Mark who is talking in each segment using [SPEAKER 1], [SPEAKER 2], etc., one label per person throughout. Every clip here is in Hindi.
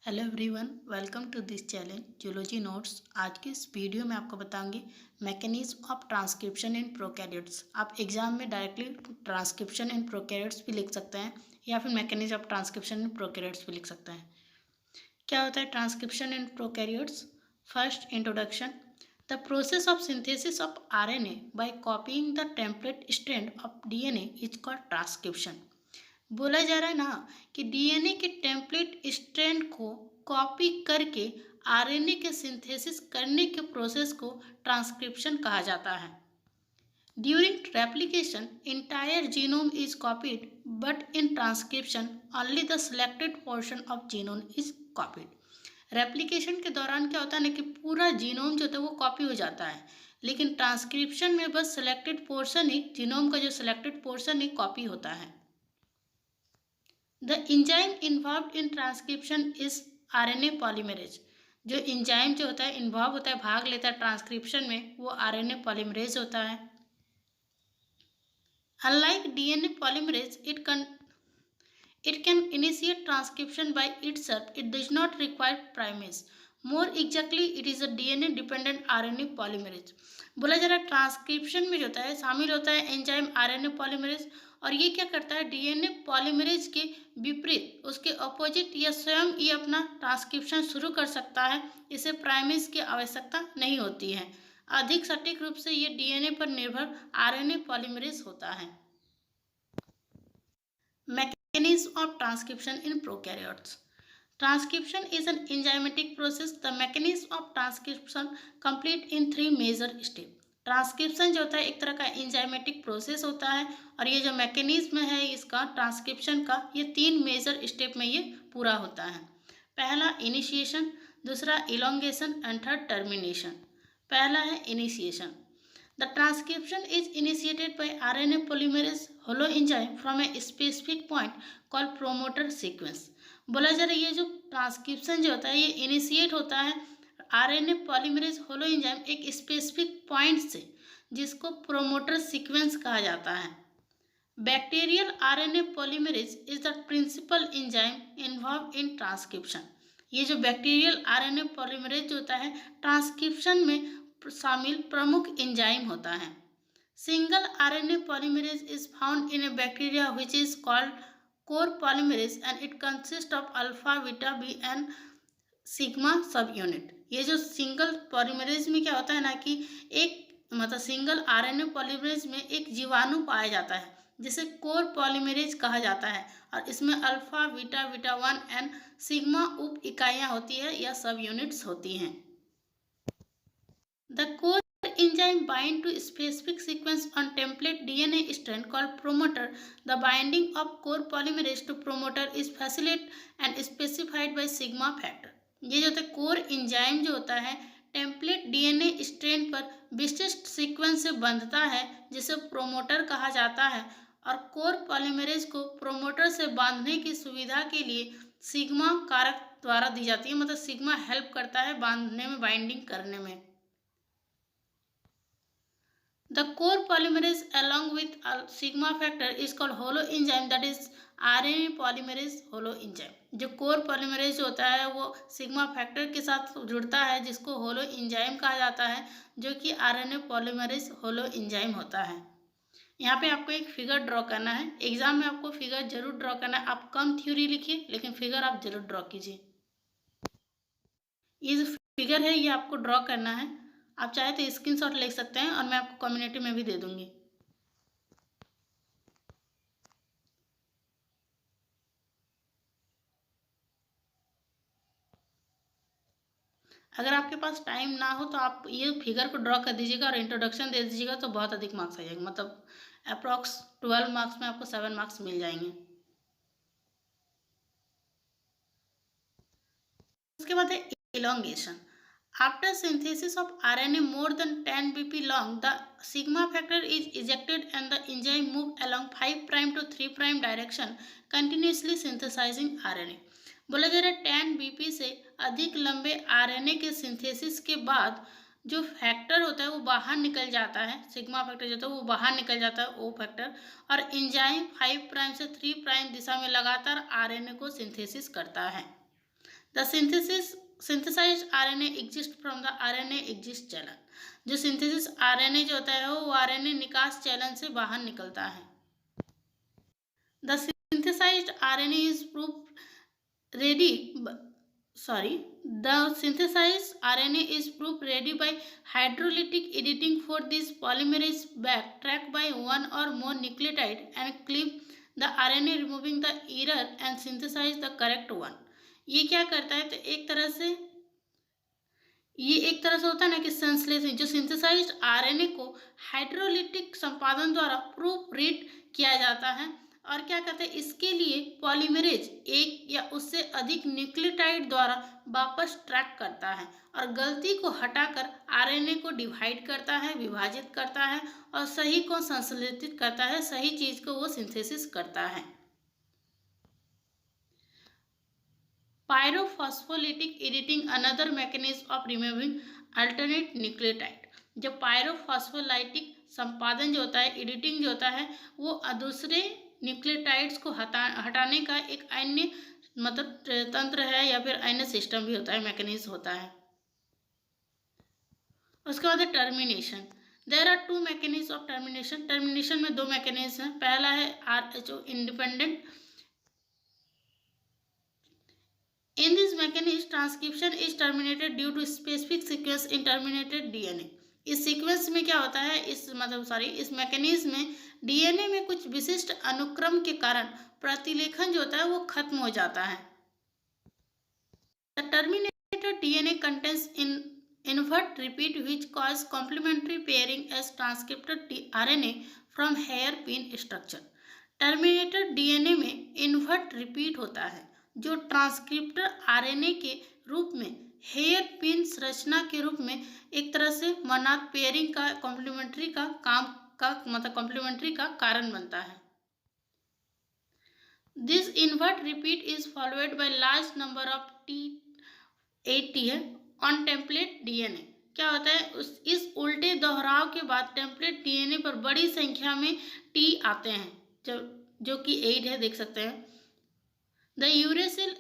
[SPEAKER 1] Hello everyone, welcome to this channel zoology notes. आज के इस वीडियो में आपको बताऊंगी mechanism of transcription in prokaryotes. आप एग्जाम में डायरेक्टली ट्रांसक्रिप्शन इन प्रोकैरियोट्स भी लिख सकते हैं या फिर mechanism of transcription in prokaryotes भी लिख सकते हैं। क्या होता है transcription in prokaryotes? First introduction. The process of synthesis of RNA by copying the template strand of DNA is called transcription. बोला जा रहा है ना कि डीएनए के टेम्पलेट स्ट्रैंड को कॉपी करके आरएनए के सिंथेसिस करने के प्रोसेस को ट्रांसक्रिप्शन कहा जाता है। During replication entire genome is copied but in transcription only the selected portion of genome is copied. Replication के दौरान क्या होता है ना कि पूरा जीनोम जो होता है वो कॉपी हो जाता है, लेकिन ट्रांसक्रिप्शन में बस सिलेक्टेड पोर्शन ही, जीनोम का जो सिलेक्टेड पोर्शन ही कॉपी होता है। The enzyme involve in transcription is RNA polymerase. जो इंजाइम जो होता है इन्वॉल्व होता है, भाग लेता है ट्रांसक्रिप्शन में, वो आरएनए पॉलीमरेज होता है। Unlike DNA polymerase, it can initiate transcription by itself. It does not require primase. More exactly, it is a DNA dependent RNA polymerase. बोला जा रहा है ट्रांसक्रिप्शन में जो होता है शामिल होता है एंजाइम आरएनए पॉलीमरेज, और ये क्या करता है डीएनए पॉलीमरेज के विपरीत, उसके अपोजिट या स्वयं ये अपना ट्रांसक्रिप्शन शुरू कर सकता है। इसे प्राइमेज की आवश्यकता नहीं होती है। अधिक सटीक रूप से ये डीएनए पर निर्भर आरएनए पॉलीमरेज होता है। Mechanism of transcription in prokaryotes. Transcription is an enzymatic process. The mechanism of transcription complete in three major steps. Transcription जो होता है एक तरह का एंजाइमेटिक प्रोसेस होता है, और ये जो मैकेनिज्म है इसका ट्रांसक्रिप्शन का, ये तीन मेजर स्टेप में ये पूरा होता है। पहला इनिशिएशन, दूसरा इलोंगेशन एंड थर्ड टर्मिनेशन। पहला है initiation. The transcription is initiated by RNA polymerase holoenzyme from a specific point called promoter sequence. बोला जा रहा है ये जो ट्रांसक्रिप्शन जो होता है ये इनिशिएट होता है आरएनए पॉलीमरेज होलोएंजाइम एक स्पेसिफिक पॉइंट से, जिसको प्रोमोटर सीक्वेंस कहा जाता है। Bacterial RNA polymerase is the principal enzyme involve in transcription. ये जो बैक्टीरियल आरएनए पॉलीमरेज जो होता है ट्रांसक्रिप्शन में शामिल प्रमुख एंजाइम होता है। Single RNA polymerase is found in a bacteria which is called core polymerase and it consist of alpha beta B and sigma subunit. ये जो सिंगल पॉलीमरेज में क्या होता है ना कि एक मतलब सिंगल आरएनए पॉलीमरेज में एक जीवाणु पाया जाता है जिसे कोर पॉलीमरेज कहा जाता है, और इसमें alpha beta beta 1 and sigma उप इकाइयाँ होती है या सब यूनिट्स होती हैं। The core enzyme bind to specific sequence on template DNA strand called promoter. The binding of core polymerase to promoter is facilitated and specified by sigma factor. ये जो होता है कोर एंजाइम जो होता है टेम्पलेट डीएनए स्ट्रैंड पर विशिष्ट सीक्वेंस से बंधता है जिसे प्रोमोटर कहा जाता है, और कोर पॉलीमरेज को प्रोमोटर से बांधने की सुविधा के लिए सिग्मा कारक द्वारा दी जाती है। मतलब सिग्मा हेल्प करता है बांधने में, बाइंडिंग करने में। The core polymerase along with sigma factor is called holoenzyme, that is RNA polymerase holoenzyme. जो कोर पॉलीमरेज होता है वो सिग्मा फैक्टर के साथ जुड़ता है जिसको होलो एंजाइम कहा जाता है, जो कि आरएनए पॉलीमरेज होलो एंजाइम होता है। यहाँ पे आपको एक फिगर ड्रॉ करना है। एग्जाम में आपको फिगर जरूर ड्रॉ करना है। आप कम थ्योरी लिखिए लेकिन फिगर आप जरूर ड्रॉ कीजिए। ये जो फिगर है ये आपको ड्रॉ करना है। आप चाहे तो स्क्रीनशॉट ले सकते हैं और मैं आपको कम्युनिटी में भी दे दूंगी। अगर आपके पास टाइम ना हो तो आप ये फिगर को ड्रॉ कर दीजिएगा और इंट्रोडक्शन दे दीजिएगा तो बहुत अधिक मार्क्स आ जाएंगे। मतलब अप्रॉक्स 12 मार्क्स में आपको 7 मार्क्स मिल जाएंगे। उसके बाद है elongation. After synthesis of RNA more than 10 bp long, the sigma factor is ejected and the enzyme move along 5' to 3' direction, continuously synthesizing RNA. बोला जा रहा है 10 bp से अधिक लंबे RNA के सिंथेसिस के बाद जो फैक्टर होता है वो बाहर निकल जाता है, सिग्मा फैक्टर जो होता है वो बाहर निकल जाता है, ओ फैक्टर, और एंजाइम 5' से 3' दिशा में लगातार RNA को सिंथेसिस करता है। The synthesized RNA exist from the RNA exist channel. जो सिंथेसिस आरएनए जो होता है वो आरएनए निकास चैनल से बाहर निकलता है। The synthesized RNA is proof ready the synthesized RNA is proof ready by hydrolytic editing for this polymerase backtrack by one or more nucleotide and clip the RNA removing the error and synthesize the correct one। ये क्या करता है, तो एक तरह से होता है ना कि संश्लेषण, जो सिंथेसाइज्ड आरएनए को हाइड्रोलिटिक संपादन द्वारा प्रूफ रीड किया जाता है और क्या कहते हैं, इसके लिए पॉलीमरेज एक या उससे अधिक न्यूक्लियोटाइड द्वारा वापस ट्रैक करता है और गलती को हटाकर आरएनए को डिवाइड करता है, विभाजित करता है और सही को संश्लेषित करता है, सही चीज को वो सिंथेसिस करता है। Pyrophosphorolytic editing another mechanism of removing alternate nucleotide. जब पायरोफॉस्फोलाइटिक संपादन जो होता है, एडिटिंग जो होता है, वो दूसरे न्यूक्लियोटाइड्स को हटाने का एक अन्य मतलब तंत्र है या फिर अन्य सिस्टम भी होता है, मैकेनिज्म होता है। उसके बाद है termination. There are two mechanism of termination. Termination में दो मैकेनिज्म है। पहला है RHO independent. In this mechanism, transcription is terminated due to specific sequence in terminated DNA। इस सीक्वेंस में क्या होता है, इस मैकेनिज्म में डीएनए में कुछ विशिष्ट अनुक्रम के कारण प्रतिलेखन जो होता है वो खत्म हो जाता है। The terminated DNA contains invert repeat which cause complementary pairing as transcripted RNA from hairpin structure। Terminated DNA में इन्वर्ट रिपीट होता है जो ट्रांसक्रिप्टर आरएनए के रूप में हेयर पिन संरचना के रूप में एक तरह से मोनोड पेयरिंग का कॉम्प्लीमेंट्री का कारण बनता है। This invert repeat is followed by large number of T on template DNA. क्या होता है, इस उल्टे दोहराव के बाद टेम्पलेट डीएनए पर बड़ी संख्या में टी आते हैं, जो कि 8 है, देख सकते हैं। The uracil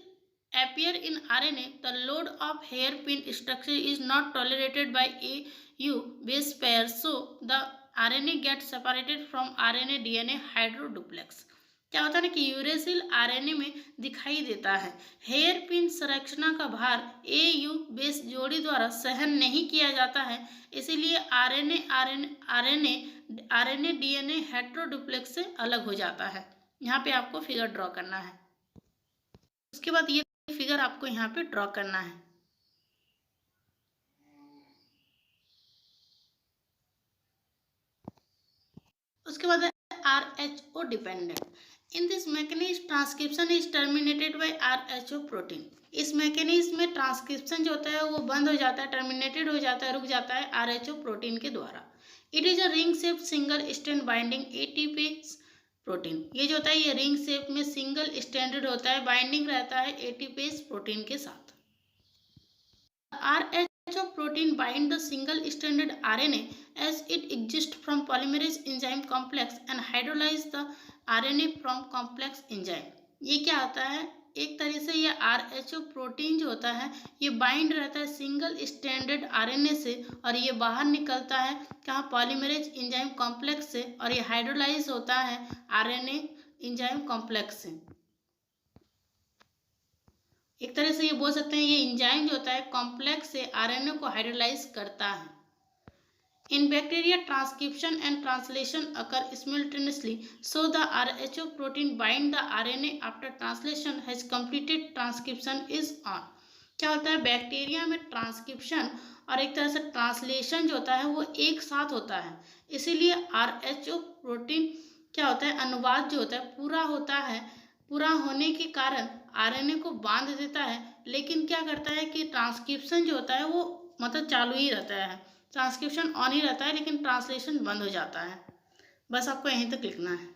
[SPEAKER 1] appear in RNA. The load of hairpin structure is not tolerated by AU base pair, so the RNA gets separated from RNA DNA hydroduplex। क्या होता है ना कि यूरेसिल आरएनए में दिखाई देता है, हेयर पिन संरचना का भार AU बेस जोड़ी द्वारा सहन नहीं किया जाता है, इसीलिए आरएनए डीएनए हेट्रोडुप्लेक्स से अलग हो जाता है। यहाँ पे आपको फिगर ड्रॉ करना है। उसके बाद ये फिगर आपको यहाँ पे ड्रॉ करना है। उसके बाद RHO dependent. In this mechanism transcription is terminated by RHO protein. इस मैकेनिज्म में ट्रांसक्रिप्शन जो होता है वो बंद हो जाता है, टर्मिनेटेड हो जाता है, रुक जाता है आरएचओ प्रोटीन के द्वारा। It is a ring shape single strand binding ATP protein. ये जो होता है ये रिंग शेप में सिंगल स्टैंडर्ड होता है, बाइंडिंग रहता है एटीपेज प्रोटीन के साथ। RHO protein bind the single standard RNA as it exist from polymerase enzyme complex and hydrolyse the RNA from complex enzyme. ये क्या होता है, एक तरह से ये आरएचओ प्रोटीन जो होता है ये बाइंड रहता है सिंगल स्टैंडर्ड आरएनए से और ये बाहर निकलता है कहाँ, पॉलीमरेज एंजाइम कॉम्प्लेक्स से, और ये हाइड्रोलाइज होता है आरएनए एंजाइम कॉम्प्लेक्स से। एक तरह से ये बोल सकते हैं ये एंजाइम जो होता है कॉम्प्लेक्स से आरएनए को हाइड्रोलाइज करता है। In bacteria, transcription and translation occur simultaneously, so the RHO protein bind the RNA after translation has completed transcription is on। क्या होता है, बैक्टीरिया में ट्रांसक्रिप्शन और एक तरह से ट्रांसलेशन जो होता है वो एक साथ होता है, इसीलिए RHO प्रोटीन क्या होता है, अनुवाद जो होता है पूरा होता है, पूरा होने के कारण आरएनए को बांध देता है, लेकिन क्या करता है कि ट्रांसक्रिप्शन जो होता है वो मतलब चालू ही रहता है, ट्रांसक्रिप्शन ऑन ही रहता है लेकिन ट्रांसलेशन बंद हो जाता है। बस आपको यहीं तक लिखना है।